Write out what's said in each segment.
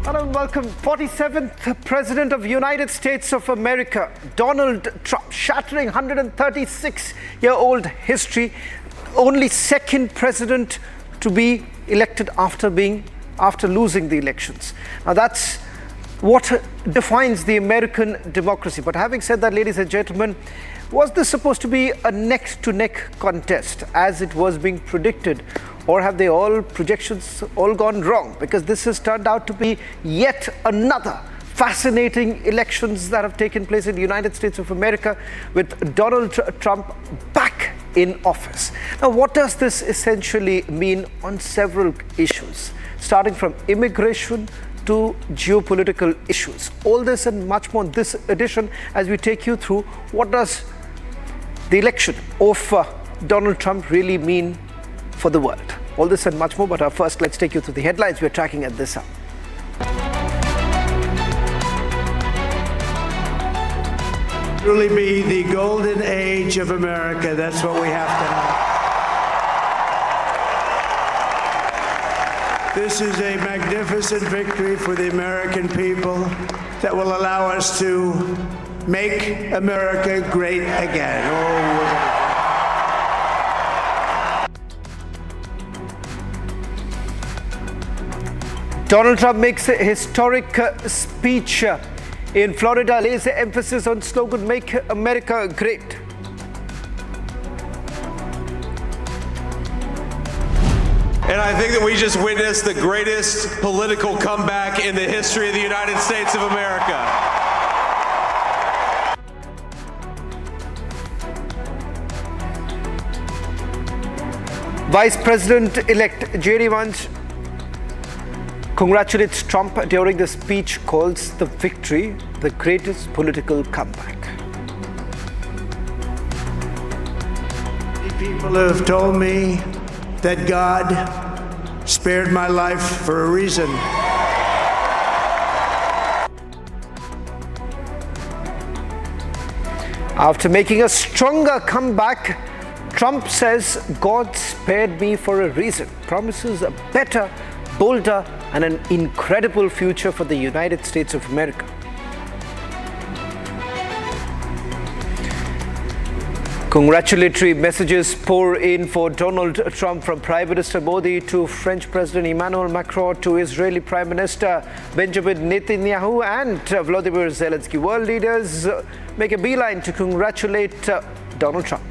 Hello and welcome. 47th President of the United States of America, Donald Trump, shattering 136-year-old history. Only second president to be elected after losing the elections. Now that's what defines the American democracy. But having said that, ladies and gentlemen, was this supposed to be a neck-to-neck contest as it was being predicted? Or have projections all gone wrong? Because this has turned out to be yet another fascinating elections that have taken place in the United States of America with Donald Trump back in office. Now, what does this essentially mean on several issues, starting from immigration to geopolitical issues? All this and much more in this edition as we take you through what does the election of Donald Trump really mean for the world. All this and much more, but first let's take you through the headlines we're tracking at this hour. Truly be the golden age of America. That's what we have to have. This is a magnificent victory for the American people that will allow us to make America great again. Donald Trump makes a historic speech in Florida, lays the emphasis on slogan, "Make America Great." And I think that we just witnessed the greatest political comeback in the history of the United States of America. Vice President-elect J.D. Vance congratulates Trump during the speech, calls the victory the greatest political comeback. People have told me that God spared my life for a reason. After making a stronger comeback, Trump says God spared me for a reason, promises a better, bolder, and an incredible future for the United States of America. Congratulatory messages pour in for Donald Trump, from Prime Minister Modi to French President Emmanuel Macron to Israeli Prime Minister Benjamin Netanyahu and Volodymyr Zelensky. World leaders make a beeline to congratulate Donald Trump.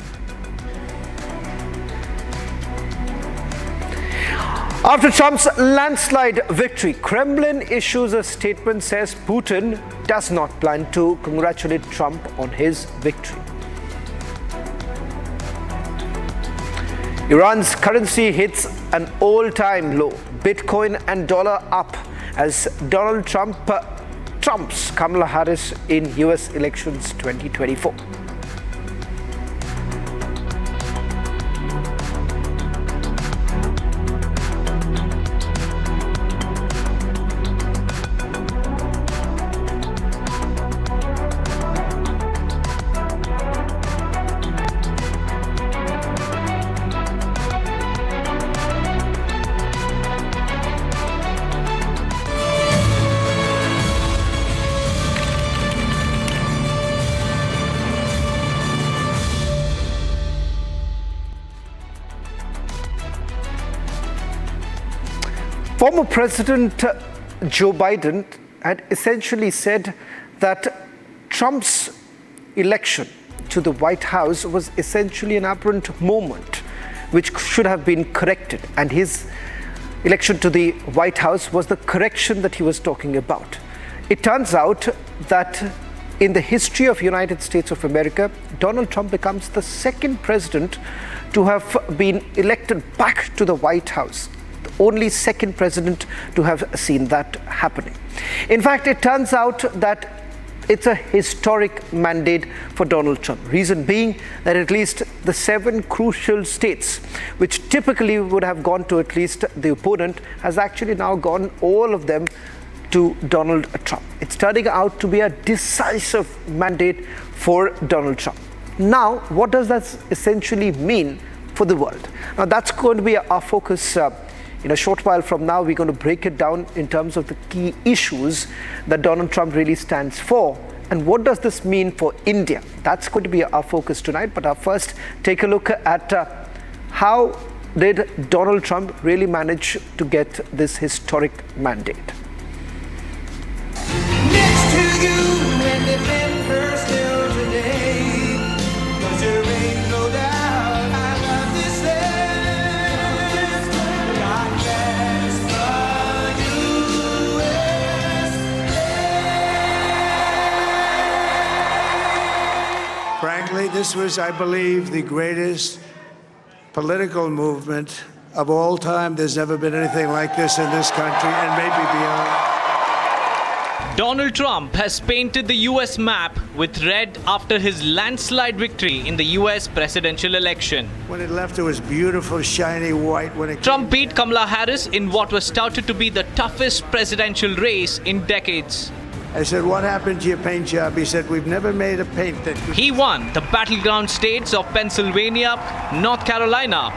After Trump's landslide victory, Kremlin issues a statement, says Putin does not plan to congratulate Trump on his victory. Iran's currency hits an all-time low. Bitcoin and dollar up as Donald Trump trumps Kamala Harris in US elections 2024. Former President Joe Biden had essentially said that Trump's election to the White House was essentially an aberrant moment which should have been corrected, and his election to the White House was the correction that he was talking about. It turns out that in the history of United States of America, Donald Trump becomes the second president to have been elected back to the White House. Only second president to have seen that happening. In fact, it turns out that it's a historic mandate for Donald Trump. Reason being that at least the 7 crucial states, which typically would have gone to at least the opponent, has actually now gone, all of them, to Donald Trump. It's turning out to be a decisive mandate for Donald Trump. Now, what does that essentially mean for the world? Now, that's going to be our focus In a short while from now, we're going to break it down in terms of the key issues that Donald Trump really stands for. And what does this mean for India? That's going to be our focus tonight. But our first, take a look at how did Donald Trump really manage to get this historic mandate? Next to you and the men first till today, 'cause there ain't no doubt I love this land. God bless the USA. Frankly, this was, I believe, the greatest political movement of all time. There's never been anything like this in this country and maybe beyond. Donald Trump has painted the US map with red after his landslide victory in the US presidential election. When it left, it was beautiful, shiny white. When it Trump beat Kamala Harris in what was touted to be the toughest presidential race in decades. I said, what happened to your paint job? He said, we've never made a paint that... He won the battleground states of Pennsylvania, North Carolina,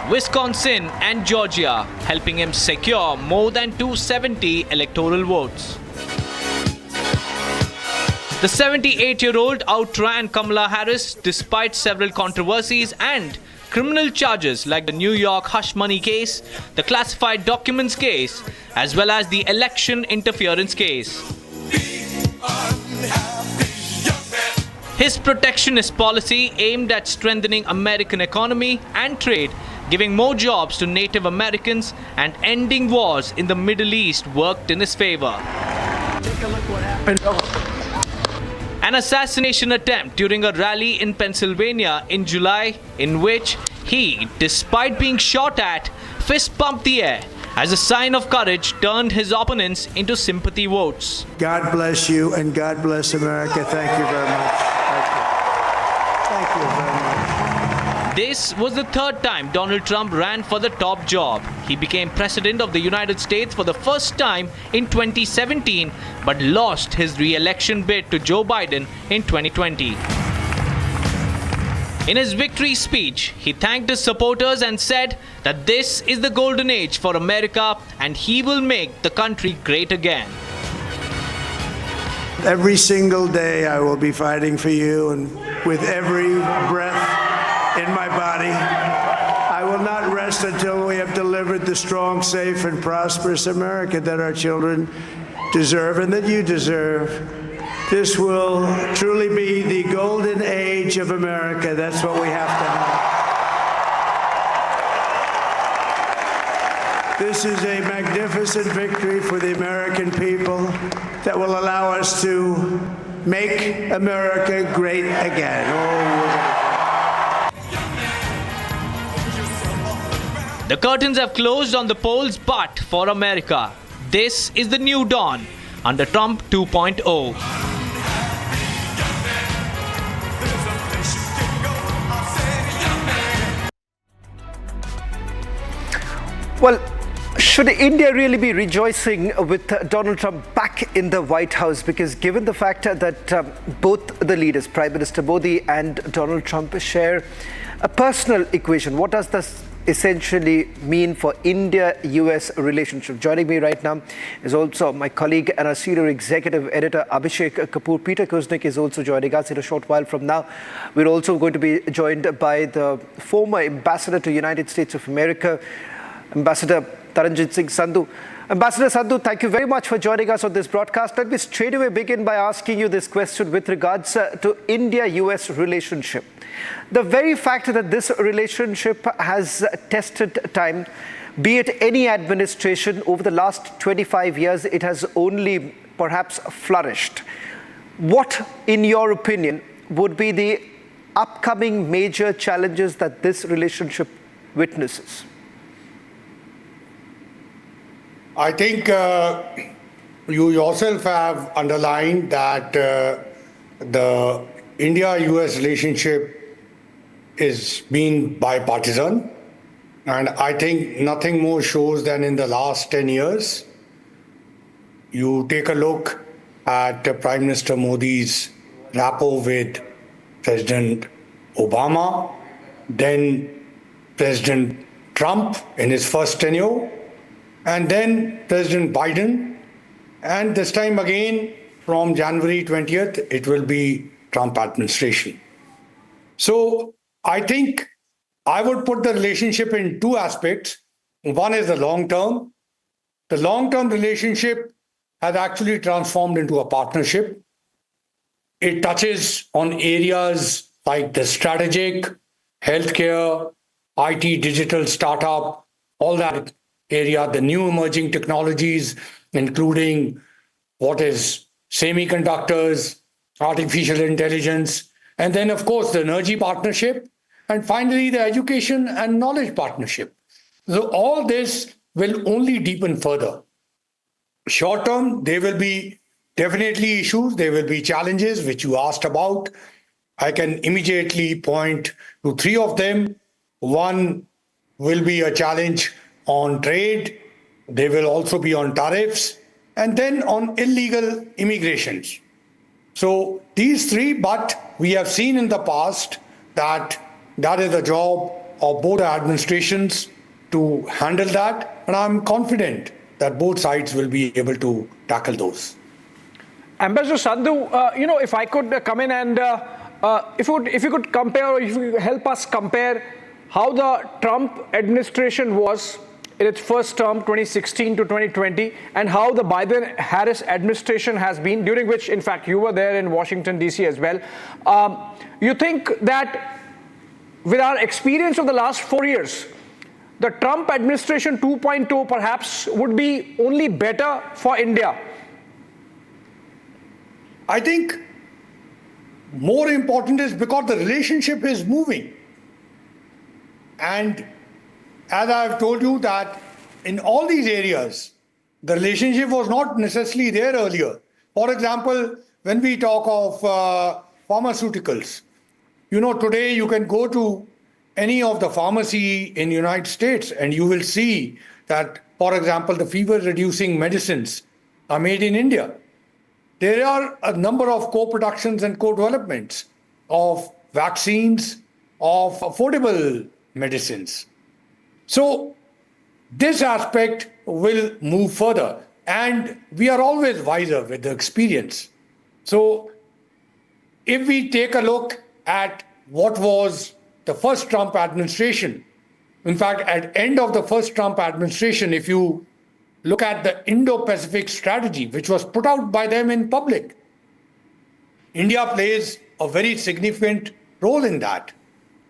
Wisconsin and Georgia, helping him secure more than 270 electoral votes. The 78-year-old outran Kamala Harris despite several controversies and criminal charges like the New York hush money case, the classified documents case, as well as the election interference case. His protectionist policy aimed at strengthening American economy and trade, giving more jobs to Native Americans and ending wars in the Middle East worked in his favor. Take a look what happened. An assassination attempt during a rally in Pennsylvania in July, in which he, despite being shot at, fist-pumped the air as a sign of courage, turned his opponents into sympathy votes. God bless you and God bless America. Thank you very much. Thank you very much. This was the third time Donald Trump ran for the top job. He became president of the United States for the first time in 2017, but lost his re-election bid to Joe Biden in 2020. In his victory speech, he thanked his supporters and said that this is the golden age for America and he will make the country great again. Every single day I will be fighting for you, and with every breath in my body, I will not rest until we have delivered the strong, safe, and prosperous America that our children deserve and that you deserve. This will truly be the golden age of America. That's what we have to have. This is a magnificent victory for the American people that will allow us to make America great again. The curtains have closed on the polls, but for America, this is the new dawn under Trump 2.0. Well, should India really be rejoicing with Donald Trump back in the White House? Because given the fact that both the leaders, Prime Minister Modi and Donald Trump, share a personal equation, what does this essentially mean for India-US relationship? Joining me right now is also my colleague and our senior executive editor, Abhishek Kapoor. Peter Kuznick is also joining us in a short while from now. We're also going to be joined by the former ambassador to United States of America, Ambassador Taranjit Singh Sandhu. Ambassador Sandhu, thank you very much for joining us on this broadcast. Let me straight away begin by asking you this question with regards to India-US relationship. The very fact that this relationship has tested time, be it any administration over the last 25 years, it has only perhaps flourished. What, in your opinion, would be the upcoming major challenges that this relationship witnesses? I think you yourself have underlined that the India-US relationship is being bipartisan. And I think nothing more shows than in the last 10 years. You take a look at Prime Minister Modi's rapport with President Obama, then President Trump in his first tenure, and then President Biden, and this time again from January 20th, it will be Trump administration. So I think I would put the relationship in two aspects. One is the long term. The long term relationship has actually transformed into a partnership. It touches on areas like the strategic, healthcare, IT, digital startup, all that area, the new emerging technologies, including what is semiconductors, artificial intelligence, and then, of course, the energy partnership, and finally, the education and knowledge partnership. So all this will only deepen further. Short term, there will be definitely issues, there will be challenges, which you asked about. I can immediately point to three of them. One will be a challenge on trade, there will also be on tariffs, and then on illegal immigrations. So these three, but we have seen in the past that that is the job of both administrations to handle that, and I'm confident that both sides will be able to tackle those. Ambassador Sandhu, if I could come in and if you could compare, or if you could help us compare how the Trump administration was in its first term, 2016 to 2020, and how the Biden-Harris administration has been, during which, in fact, you were there in Washington, D.C. as well. You think that with our experience of the last 4 years, the Trump administration 2.0 perhaps would be only better for India? I think more important is because the relationship is moving. And as I've told you that in all these areas, the relationship was not necessarily there earlier. For example, when we talk of pharmaceuticals, today you can go to any of the pharmacy in the United States and you will see that, for example, the fever-reducing medicines are made in India. There are a number of co-productions and co-developments of vaccines, of affordable medicines. So this aspect will move further, and we are always wiser with the experience. So if we take a look at what was the first Trump administration, in fact, at the end of the first Trump administration, if you look at the Indo-Pacific strategy, which was put out by them in public, India plays a very significant role in that.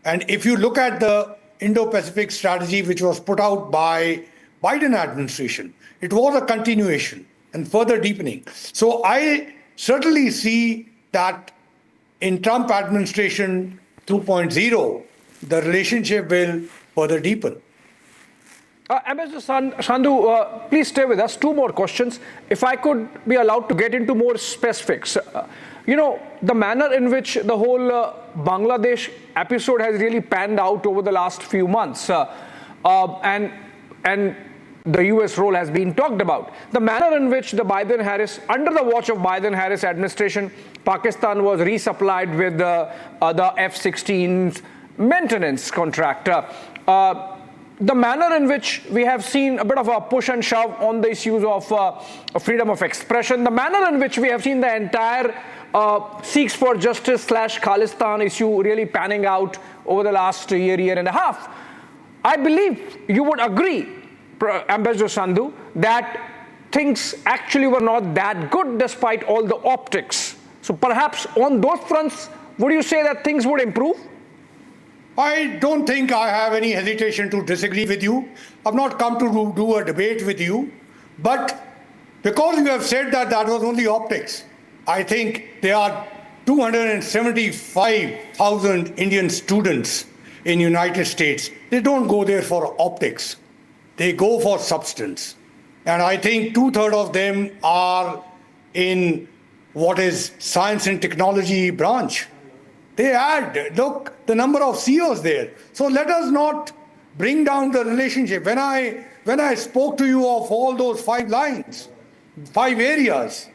And if you look at the Indo-Pacific strategy, which was put out by Biden administration, it was a continuation and further deepening. So I certainly see that in Trump administration 2.0, the relationship will further deepen. Ambassador Sandhu, please stay with us. Two more questions. If I could be allowed to get into more specifics. The manner in which the whole Bangladesh episode has really panned out over the last few months, and the US role has been talked about. The manner in which the Biden-Harris, under the watch of Biden-Harris administration, Pakistan was resupplied with the F-16 maintenance contract. The manner in which we have seen a bit of a push and shove on the issues of freedom of expression, the manner in which we have seen the entire Sikhs for Justice / Khalistan issue really panning out over the last year and a half. I believe you would agree, Ambassador Sandhu, that things actually were not that good despite all the optics. So perhaps on those fronts, would you say that things would improve? I don't think I have any hesitation to disagree with you. I've not come to do a debate with you. But because you have said that that was only optics, I think there are 275,000 Indian students in the United States. They don't go there for optics. They go for substance. And I think 2/3 of them are in what is science and technology branch. They look, the number of CEOs there. So let us not bring down the relationship. When I spoke to you of all those 5 lines, 5 areas,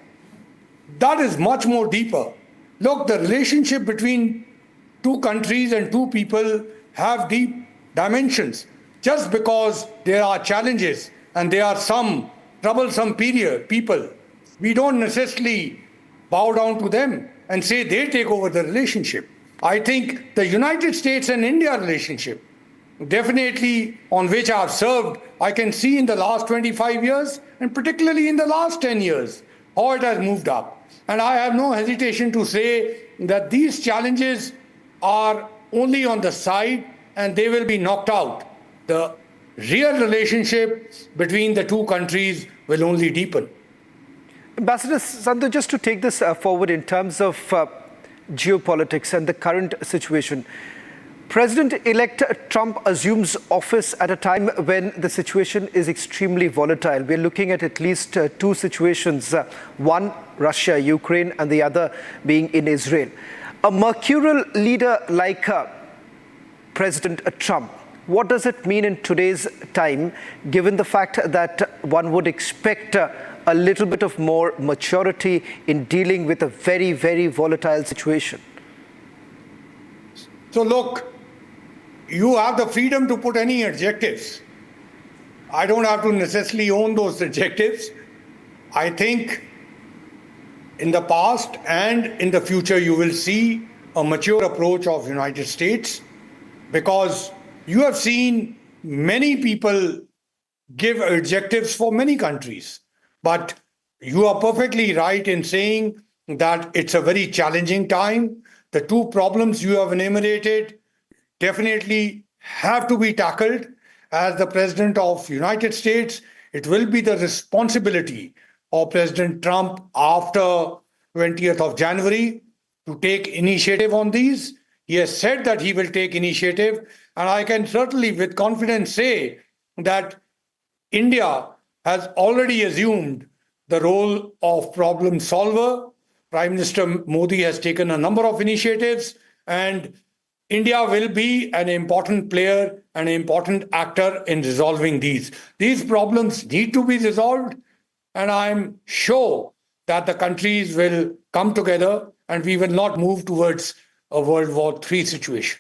that is much more deeper. Look, the relationship between 2 countries and 2 people have deep dimensions. Just because there are challenges and there are some troublesome people, we don't necessarily bow down to them and say they take over the relationship. I think the United States and India relationship, definitely on which I have served, I can see in the last 25 years and particularly in the last 10 years how it has moved up. And I have no hesitation to say that these challenges are only on the side and they will be knocked out. The real relationship between the two countries will only deepen. Ambassador Sandhu, just to take this forward in terms of geopolitics and the current situation, President-elect Trump assumes office at a time when the situation is extremely volatile. We're looking at least two situations, one Russia, Ukraine, and the other being in Israel. A mercurial leader like President Trump, what does it mean in today's time, given the fact that one would expect a little bit of more maturity in dealing with a very, very volatile situation? So look, you have the freedom to put any adjectives. I don't have to necessarily own those adjectives. I think in the past and in the future you will see a mature approach of United States, because you have seen many people give adjectives for many countries. But you are perfectly right in saying that it's a very challenging time. The two problems you have enumerated definitely have to be tackled. As the President of the United States, it will be the responsibility of President Trump after 20th of January to take initiative on these. He has said that he will take initiative, and I can certainly with confidence say that India has already assumed the role of problem solver. Prime Minister Modi has taken a number of initiatives, and India will be an important player, an important actor in resolving these. These problems need to be resolved, and I'm sure that the countries will come together and we will not move towards a World War III situation.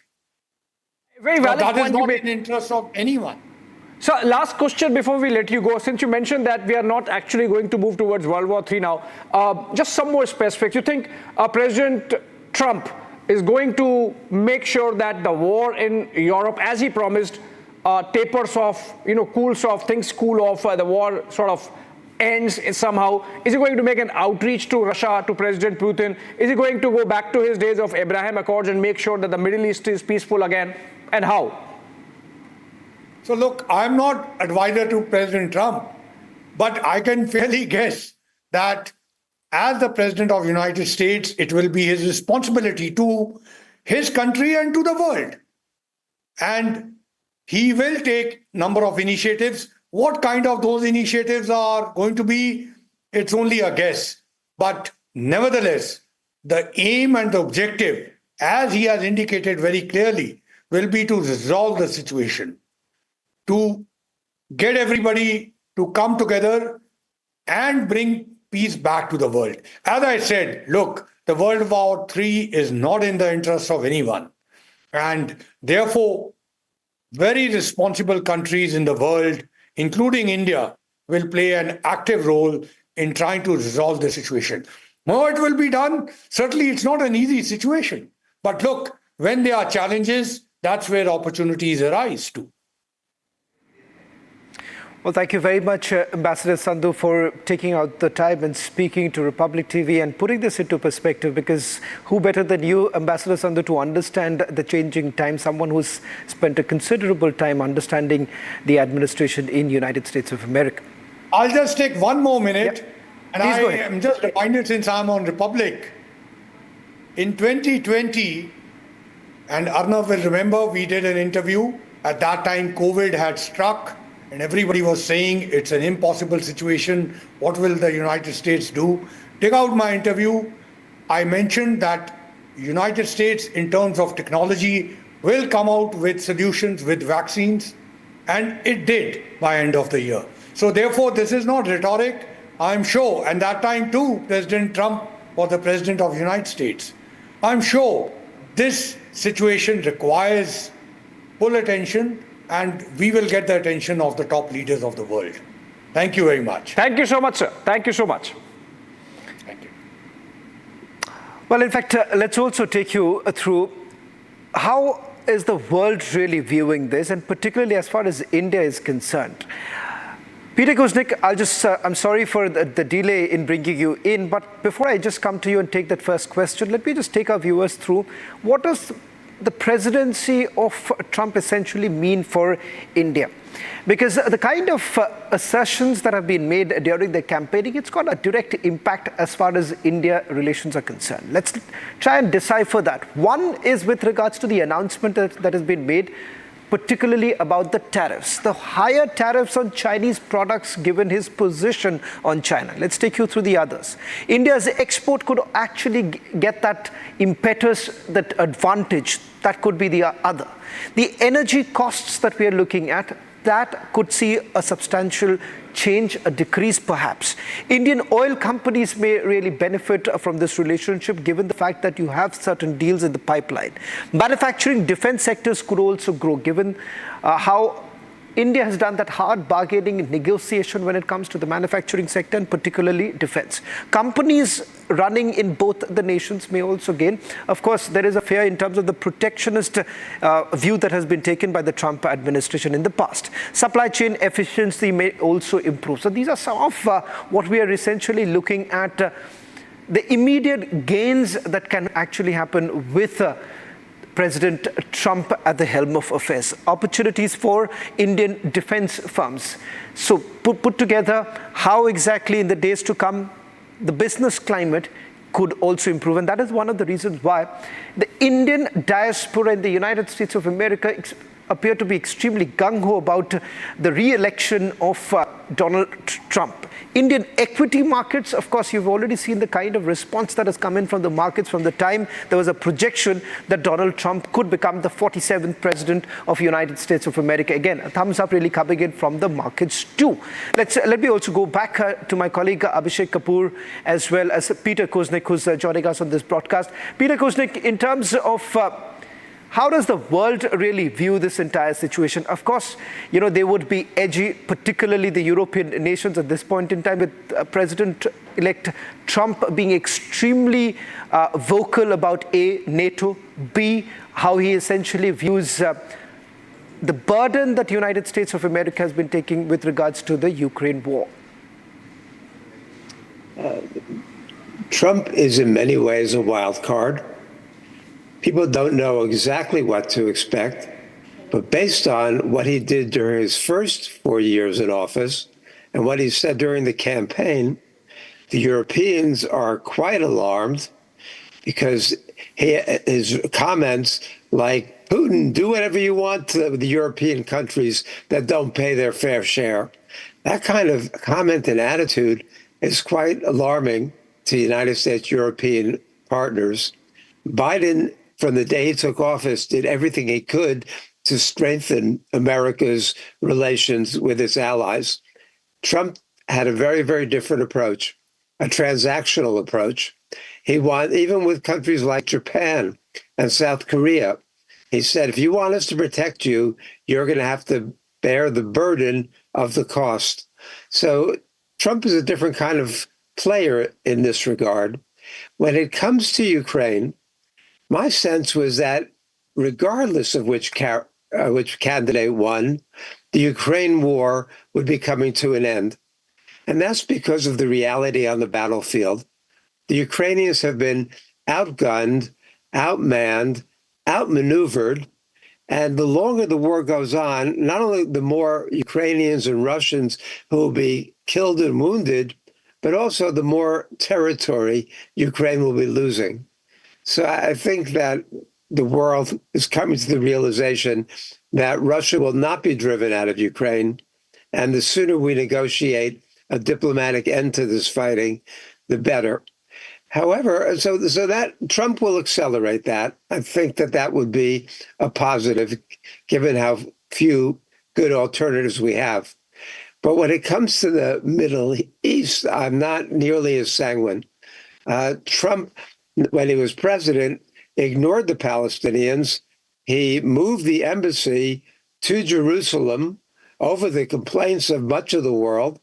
Very valid that point is you not made. in the interest of anyone. So last question before we let you go. Since you mentioned that we are not actually going to move towards World War III now, just some more specifics. You think President Trump is going to make sure that the war in Europe, as he promised, tapers off, cools off, things cool off, the war sort of ends somehow? Is he going to make an outreach to Russia, to President Putin? Is he going to go back to his days of Abraham Accords and make sure that the Middle East is peaceful again? And how? So look, I'm not advisor to President Trump, but I can fairly guess that as the President of the United States, it will be his responsibility to his country and to the world. And he will take a number of initiatives. What kind of those initiatives are going to be, it's only a guess. But nevertheless, the aim and the objective, as he has indicated very clearly, will be to resolve the situation, to get everybody to come together and bring peace back to the world. As I said, look, the World War III is not in the interest of anyone. And therefore, very responsible countries in the world, including India, will play an active role in trying to resolve the situation. How it will be done? Certainly, it's not an easy situation. But look, when there are challenges, that's where opportunities arise too. Well, thank you very much, Ambassador Sandhu, for taking out the time and speaking to Republic TV and putting this into perspective, because who better than you, Ambassador Sandhu, to understand the changing times, someone who's spent a considerable time understanding the administration in the United States of America. I'll just take one more minute. Yep. And Please I go ahead. am just reminded, since I'm on Republic, in 2020, and Arnav will remember, we did an interview. At that time, COVID had struck. And everybody was saying it's an impossible situation. What will the United States do? Take out my interview. I mentioned that United States, in terms of technology, will come out with solutions with vaccines. And it did by end of the year. So therefore, this is not rhetoric. I'm sure, and that time too, President Trump was the President of the United States. I'm sure this situation requires full attention, and we will get the attention of the top leaders of the world. Thank you very much. Thank you so much, sir. Thank you so much. Thank you. Well, in fact, let's also take you through how is the world really viewing this, and particularly as far as India is concerned. Peter Kuznick, I'm sorry for the delay in bringing you in, but before I just come to you and take that first question, let me just take our viewers through what does the presidency of Trump essentially mean for India? Because the kind of assertions that have been made during the campaigning, it's got a direct impact as far as India relations are concerned. Let's try and decipher that. One is with regards to the announcement that has been made, particularly about the tariffs, the higher tariffs on Chinese products given his position on China. Let's take you through the others. India's export could actually get that impetus, that advantage. That could be the other. The energy costs that we are looking at, that could see a substantial change, a decrease perhaps. Indian oil companies may really benefit from this relationship given the fact that you have certain deals in the pipeline. Manufacturing, defense sectors could also grow given how India has done that hard bargaining negotiation when it comes to the manufacturing sector and particularly defense. Companies running in both the nations may also gain. Of course, there is a fear in terms of the protectionist view that has been taken by the Trump administration in the past. Supply chain efficiency may also improve. So these are some of what we are essentially looking at, the immediate gains that can actually happen with President Trump at the helm of affairs. Opportunities for Indian defense firms. So put together how exactly in the days to come the business climate could also improve. And that is one of the reasons why the Indian diaspora in the United States of America appear to be extremely gung-ho about the re-election of Donald Trump. Indian equity markets, of course, you've already seen the kind of response that has come in from the markets from the time there was a projection that Donald Trump could become the 47th president of the United States of America. Again, a thumbs up really coming in from the markets too. Let me also go back to my colleague Abhishek Kapoor as well as Peter Kuznick, who's joining us on this broadcast. Peter Kuznick, in terms of how does the world really view this entire situation? Of course, they would be edgy, particularly the European nations at this point in time, with President-elect Trump being extremely vocal about A, NATO, B, how he essentially views the burden that the United States of America has been taking with regards to the Ukraine war. Trump is in many ways a wild card. People don't know exactly what to expect, but based on what he did during his first 4 years in office and what he said during the campaign, the Europeans are quite alarmed because his comments like, Putin, do whatever you want to the European countries that don't pay their fair share. That kind of comment and attitude is quite alarming to United States European partners. Biden, from the day he took office, did everything he could to strengthen America's relations with its allies. Trump had a very, very different approach, a transactional approach. He wanted, even with countries like Japan and South Korea, he said, if you want us to protect you, you're going to have to bear the burden of the cost. So Trump is a different kind of player in this regard. When it comes to Ukraine, my sense was that regardless of which candidate won, the Ukraine war would be coming to an end. And that's because of the reality on the battlefield. The Ukrainians have been outgunned, outmanned, outmaneuvered. And the longer the war goes on, not only the more Ukrainians and Russians who will be killed and wounded, but also the more territory Ukraine will be losing. So I think that the world is coming to the realization that Russia will not be driven out of Ukraine. And the sooner we negotiate a diplomatic end to this fighting, the better. However, so that Trump will accelerate that. I think that would be a positive, given how few good alternatives we have. But when it comes to the Middle East, I'm not nearly as sanguine. Trump, when he was president, ignored the Palestinians. He moved the embassy to Jerusalem over the complaints of much of the world.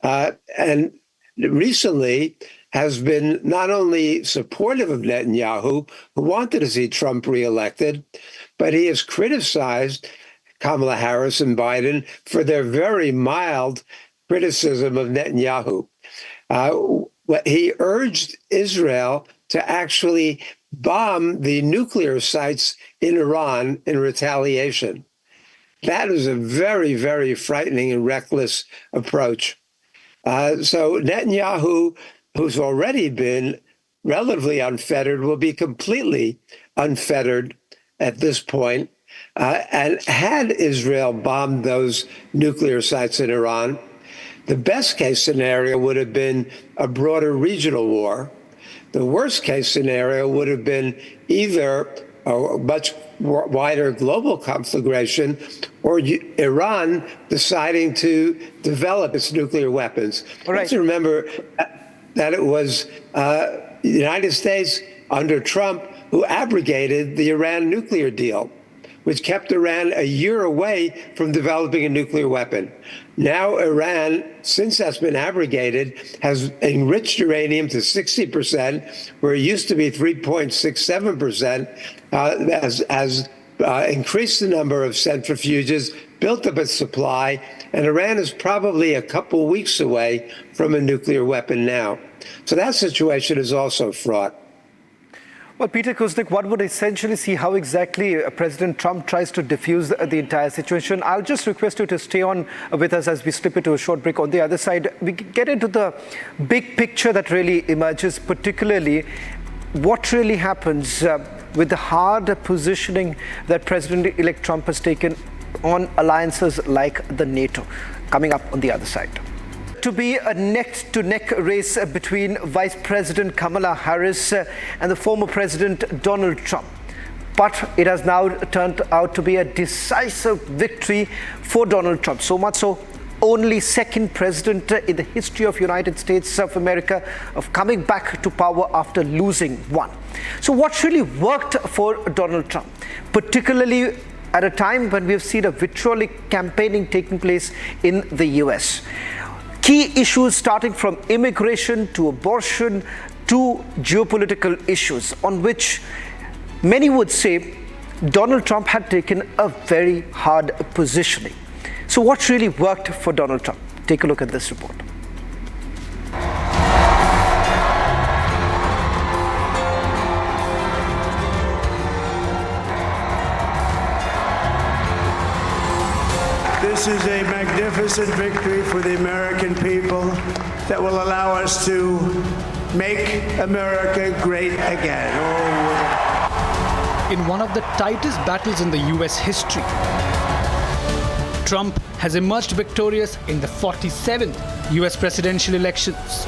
and recently has been not only supportive of Netanyahu, who wanted to see Trump reelected, but he has criticized Kamala Harris and Biden for their very mild criticism of Netanyahu. He urged Israel to actually bomb the nuclear sites in Iran in retaliation. That is a very, very frightening and reckless approach. So Netanyahu, who's already been relatively unfettered, will be completely unfettered at this point. And had Israel bombed those nuclear sites in Iran, the best case scenario would have been a broader regional war. The worst case scenario would have been either a much wider global conflagration or Iran deciding to develop its nuclear weapons. Let's remember that it was the United States under Trump who abrogated the Iran nuclear deal, which kept Iran a year away from developing a nuclear weapon. Now Iran, since that's been abrogated, has enriched uranium to 60%, where it used to be 3.67%, has increased the number of centrifuges, built up its supply, and Iran is probably a couple weeks away from a nuclear weapon now. So that situation is also fraught. Well, Peter Kuznick, one would essentially see how exactly President Trump tries to diffuse the entire situation. I'll just request you to stay on with us as we slip into a short break. On the other side, we get into the big picture that really emerges, particularly what really happens with the hard positioning that President-elect Trump has taken on alliances like the NATO. Coming up on the other side. To be a neck-to-neck race between Vice President Kamala Harris and the former President Donald Trump. But it has now turned out to be a decisive victory for Donald Trump. So much so, only second president in the history of United States of America of coming back to power after losing one. So what really worked for Donald Trump, particularly at a time when we have seen a vitriolic campaigning taking place in the US? Key issues starting from immigration to abortion to geopolitical issues on which many would say Donald Trump had taken a very hard positioning. So what really worked for Donald Trump? Take a look at this report. This is a magnificent victory for the American people that will allow us to make America great again. In one of the tightest battles in the US history, Trump has emerged victorious in the 47th US presidential elections.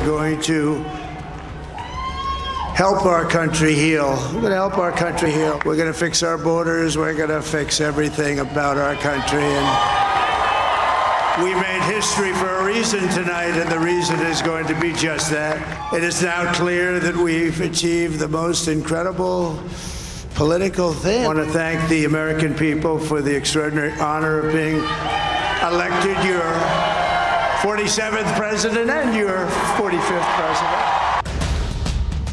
Going to help our country heal. We're going to help our country heal. We're going to fix our borders. We're going to fix everything about our country. And we made history for a reason tonight, and the reason is going to be just that. It is now clear that we've achieved the most incredible political thing. I want to thank the American people for the extraordinary honor of being elected your 47th president and your 45th president.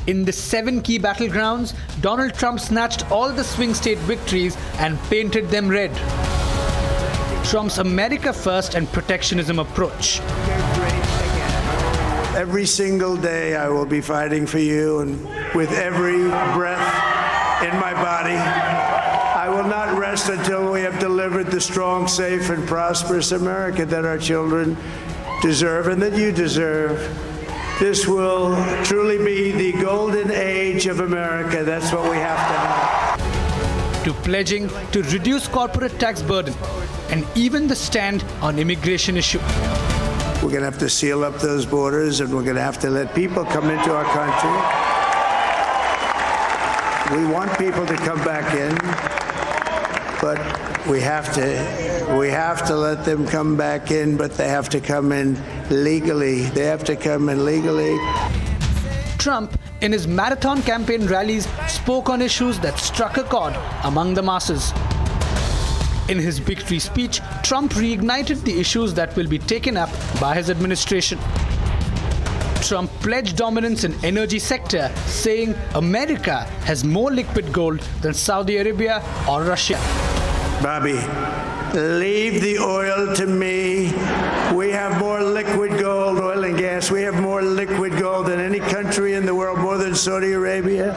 In the 7 key battlegrounds, Donald Trump snatched all the swing state victories and painted them red. Trump's America First and protectionism approach. Every single day I will be fighting for you, and with every breath in my body, I will not rest until we have delivered the strong, safe, and prosperous America that our children deserve and that you deserve. This will truly be the golden age of America. That's what we have to have. To pledging to reduce corporate tax burden and even the stand on immigration issue. We're going to have to seal up those borders, and we're going to have to let people come into our country. We want people to come back in, but we have to let them come back in, but they have to come in legally. They have to come in legally. Trump, in his marathon campaign rallies, spoke on issues that struck a chord among the masses. In his victory speech, Trump reignited the issues that will be taken up by his administration. Trump pledged dominance in energy sector, saying America has more liquid gold than Saudi Arabia or Russia. Bobby, leave the oil to me. We have more liquid gold, oil and gas. We have more liquid gold than any country in the world, more than Saudi Arabia.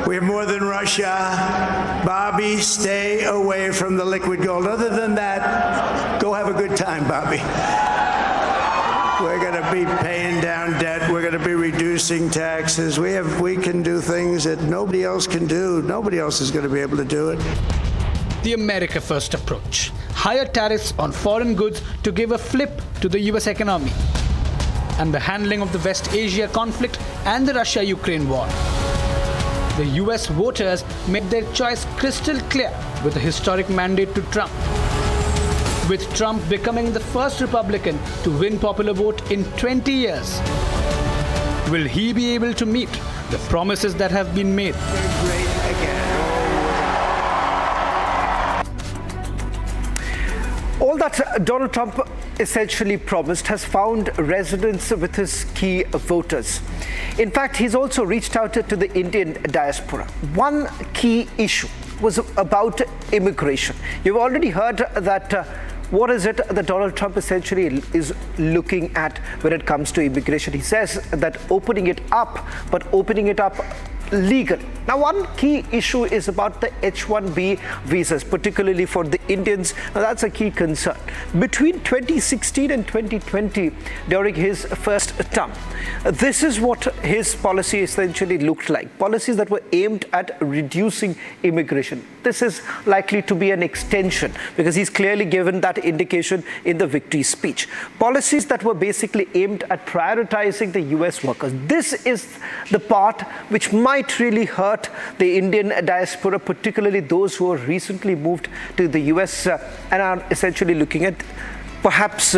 We have more than Russia. Bobby, stay away from the liquid gold. Other than that, go have a good time, Bobby. We're going to be paying down debt. We're going to be reducing taxes. We can do things that nobody else can do. Nobody else is going to be able to do it. The America First approach. Higher tariffs on foreign goods to give a flip to the US economy. And the handling of the West Asia conflict and the Russia-Ukraine war. The US voters made their choice crystal clear with a historic mandate to Trump. With Trump becoming the first Republican to win popular vote in 20 years. Will he be able to meet the promises that have been made? All that Donald Trump essentially promised has found resonance with his key voters. In fact, he's also reached out to the Indian diaspora. One key issue was about immigration. You've already heard that what is it that Donald Trump essentially is looking at when it comes to immigration? He says that opening it up, but opening it up legally. Now, one key issue is about the H-1B visas, particularly for the Indians. Now, that's a key concern. Between 2016 and 2020, during his first term, this is what his policy essentially looked like. Policies that were aimed at reducing immigration. This is likely to be an extension because he's clearly given that indication in the victory speech. Policies that were basically aimed at prioritizing the US workers. This is the part which might really hurt the Indian diaspora, particularly those who have recently moved to the US and are essentially looking at perhaps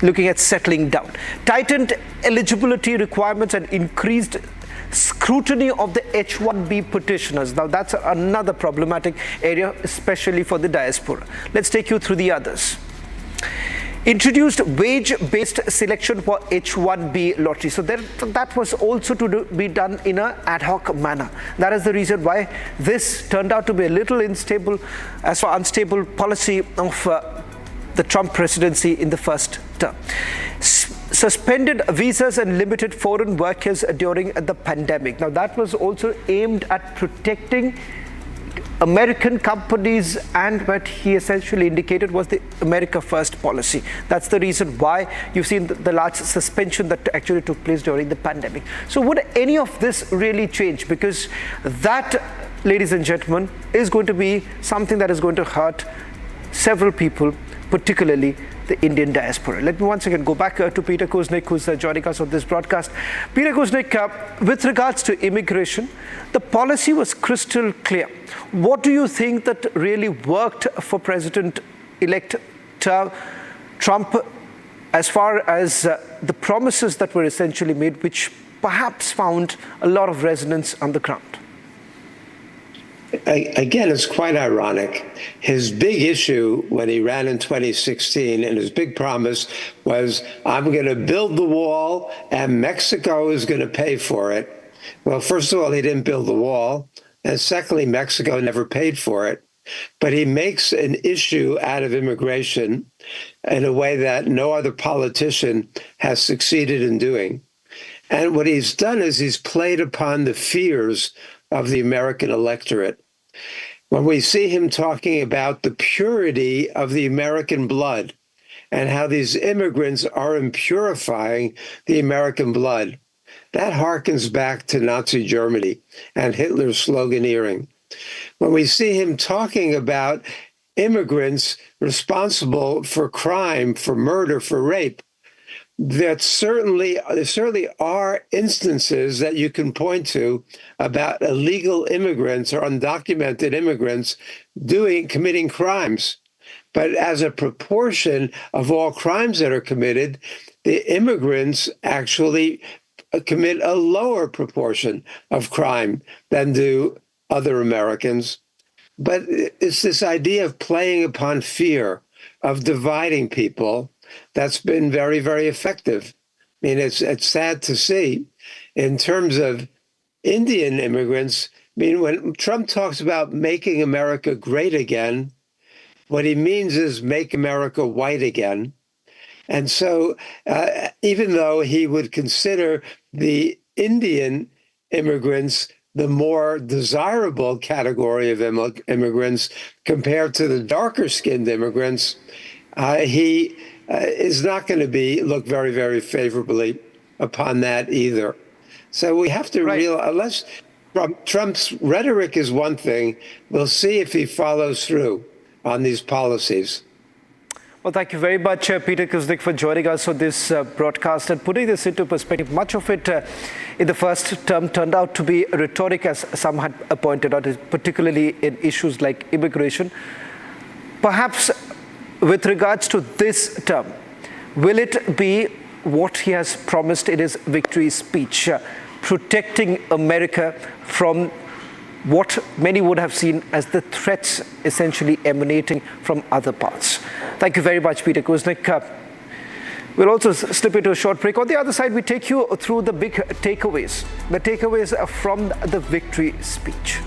looking at settling down. Tightened eligibility requirements and increased scrutiny of the H-1B petitioners. Now, that's another problematic area, especially for the diaspora. Let's take you through the others. Introduced wage-based selection for H-1B lottery. So that was also to be done in an ad hoc manner. That is the reason why this turned out to be a little unstable policy of the Trump presidency in the first term. Suspended visas and limited foreign workers during the pandemic. Now, that was also aimed at protecting American companies, and what he essentially indicated was the America First policy. That's the reason why you've seen the large suspension that actually took place during the pandemic. So would any of this really change? Because that, ladies and gentlemen, is going to be something that is going to hurt several people, particularly the Indian diaspora. Let me once again go back to Peter Kuznick, who's joining us on this broadcast. Peter Kuznick, with regards to immigration, the policy was crystal clear. What do you think that really worked for President-elect Trump as far as the promises that were essentially made, which perhaps found a lot of resonance on the ground? Again, it's quite ironic. His big issue when he ran in 2016 and his big promise was, I'm going to build the wall and Mexico is going to pay for it. Well, first of all, he didn't build the wall. And secondly, Mexico never paid for it. But he makes an issue out of immigration in a way that no other politician has succeeded in doing. And what he's done is he's played upon the fears of the American electorate. When we see him talking about the purity of the American blood and how these immigrants are impurifying the American blood, that harkens back to Nazi Germany and Hitler's sloganeering. When we see him talking about immigrants responsible for crime, for murder, for rape, there certainly are instances that you can point to about illegal immigrants or undocumented immigrants committing crimes. But as a proportion of all crimes that are committed, the immigrants actually commit a lower proportion of crime than do other Americans. But it's this idea of playing upon fear, of dividing people, that's been very, very effective. I mean, it's sad to see. In terms of Indian immigrants, I mean, when Trump talks about making America great again, what he means is make America white again. And so even though he would consider the Indian immigrants the more desirable category of immigrants compared to the darker skinned immigrants, he is not going to look very, very favorably upon that either. So we have to realize, unless Trump's rhetoric is one thing, we'll see if he follows through on these policies. Well, thank you very much, Peter Kuznick, for joining us on this broadcast and putting this into perspective. Much of it in the first term turned out to be rhetoric, as some had pointed out, particularly in issues like immigration. Perhaps with regards to this term, will it be what he has promised in his victory speech, protecting America from what many would have seen as the threats essentially emanating from other parts? Thank you very much, Peter Kuznick. We'll also slip into a short break. On the other side, we take you through the big takeaways, the takeaways from the victory speech.